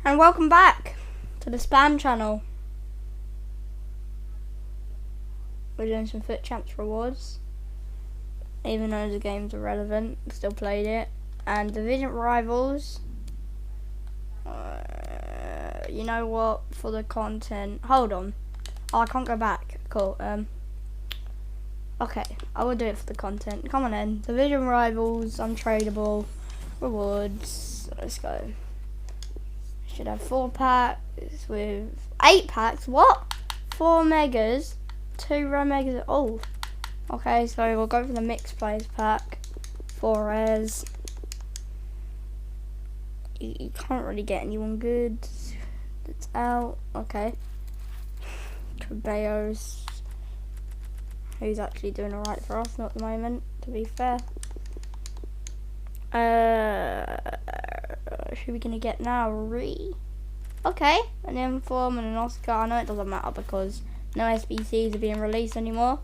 And welcome back to the spam channel. We're doing some Foot Champs rewards. Even though the games are relevant, still played it. And Division Rivals. You know what? For the content. Hold on. Oh, I can't go back. Cool. Okay, I will do it for the content. Come on in. Division Rivals, untradeable, rewards. Let's go. Should have 4 packs with 8 packs. What? 4 megas, 2 rare megas. Oh, okay. So we'll go for the mixed players pack. 4 rares. You can't really get anyone good. That's out. Okay. Cabellos. Who's actually doing alright for us? Not at the moment, to be fair. Who are we gonna get now? Okay, an Inform and an Oscar. I know it doesn't matter because no SBCs are being released anymore.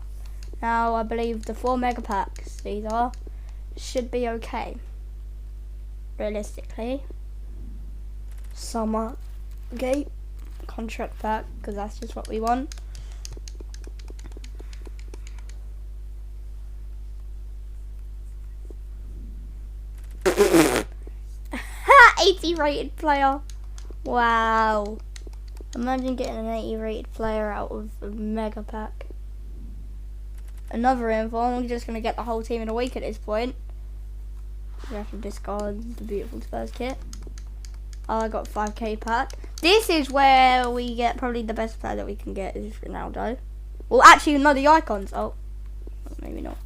Now I believe the 4 mega packs these are should be okay. Realistically. Summer Gate contract pack because that's just what we want. Ha! 80 rated player. Wow. Imagine getting an 80 rated player out of a mega pack. Another Inform. We're just going to get the whole team in a week at this point. We have to discard the beautiful Spurs kit. Oh, I got 5k pack. This is where we get probably the best player that we can get is Ronaldo. Well, actually, no, the icons. Oh, maybe not.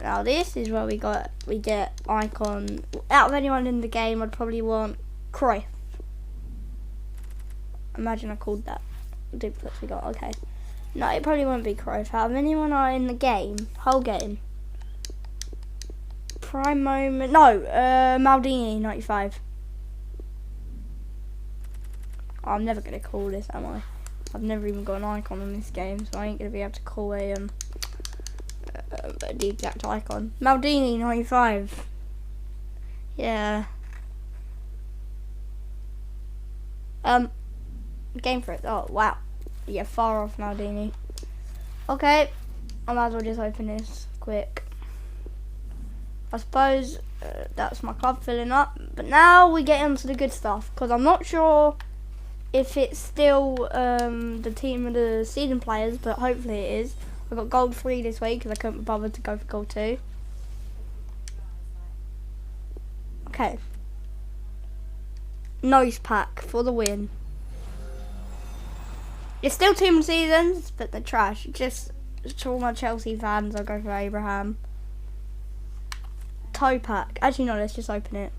Now this is where we get icon. Out of anyone in the game, I'd probably want Cruyff. Imagine I called that. Duplicates we got. Okay. No, it probably won't be Cruyff. Out of anyone in the game, whole game. Prime moment. No, Maldini 95. Oh, I'm never gonna call this, am I? I've never even got an icon in this game, so I ain't gonna be able to call the exact icon. Maldini 95. Yeah. Game for it. Oh wow. Yeah, far off Maldini. Okay, I might as well just open this quick. I suppose that's my club filling up. But now we get into the good stuff because I'm not sure if it's still the team of the season players, but hopefully it is. I got gold 3 this week because I couldn't be bothered to go for gold 2. Okay. Nose pack for the win. It's still team seasons, but they're trash. Just to all my Chelsea fans, I'll go for Abraham. Toe pack. Actually, no, let's just open it.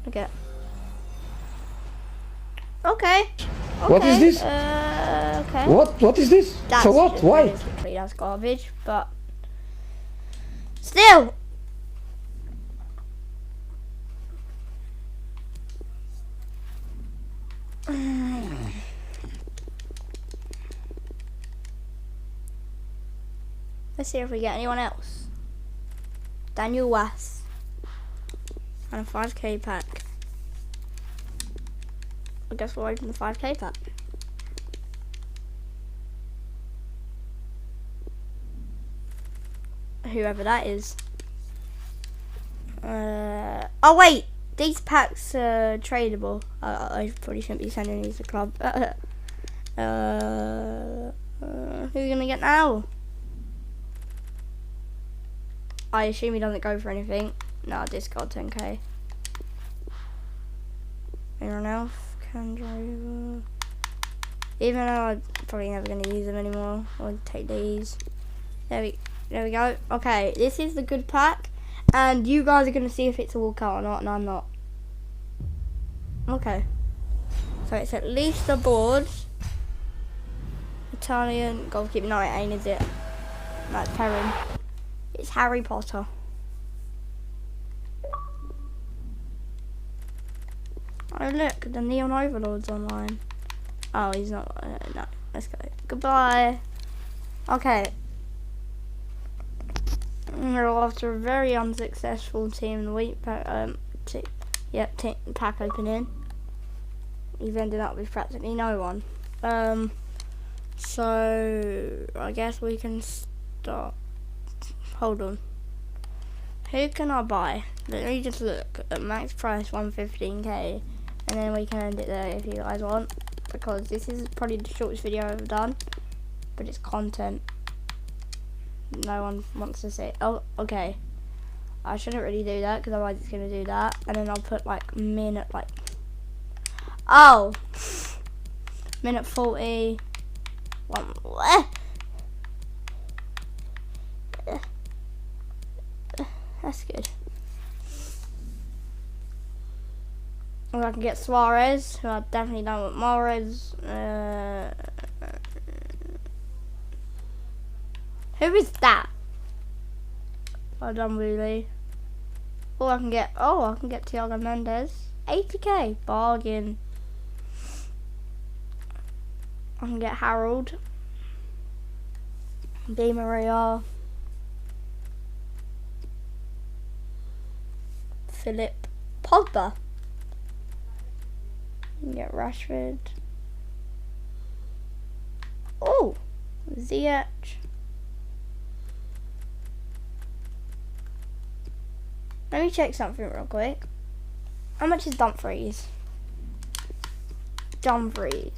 Okay. Okay. What is this? Okay. What is this? That's so what? Why? Realistically, that's garbage, but still. Let's see if we get anyone else. Daniel Wass. And a 5k pack. I guess we'll open the 5k pack. Whoever that is. Oh wait! These packs are tradable. I probably shouldn't be sending these to club. Who are we gonna get now? I assume he doesn't go for anything. No, discard 10k. Anyone else can drive? Even though I'm probably never going to use them anymore. I'll take these. There we go. Okay, this is the good pack. And you guys are going to see if it's a walkout or not, and I'm not. Okay. So it's at least the boards. Italian goalkeeper. No, it ain't, is it? No, it's Perrin. It's Harry Potter. Oh look, the Neon Overlord's online. Oh, he's not. No, let's go. Goodbye. Okay. After a very unsuccessful team of the week pack, pack opening, he's ended up with practically no one. So I guess we can start. Hold on. Who can I buy? Let me just look at max price 115k, and then we can end it there if you guys want, because this is probably the shortest video I've ever done, but it's content. No one wants to see it. Oh, okay. I shouldn't really do that because otherwise it's gonna do that, and then I'll put like minute minute 40. That's good. Or I can get Suarez, who I definitely don't want Mahrez. Who is that? I don't really. Or I can get Thiago Mendes. 80k, bargain. I can get Harold, Di Maria, Philip, Pogba. I can get Rashford. Oh, Ziyech. Let me check something real quick. How much is Dumfries? Dumfries.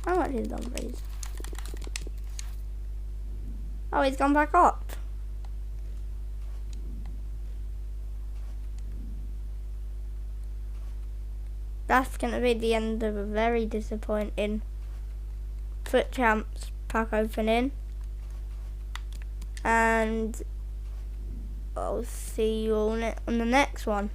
How much is Dumfries? Oh, he's gone back up. That's going to be the end of a very disappointing Foot Champs pack opening. And I'll see you all on the next one.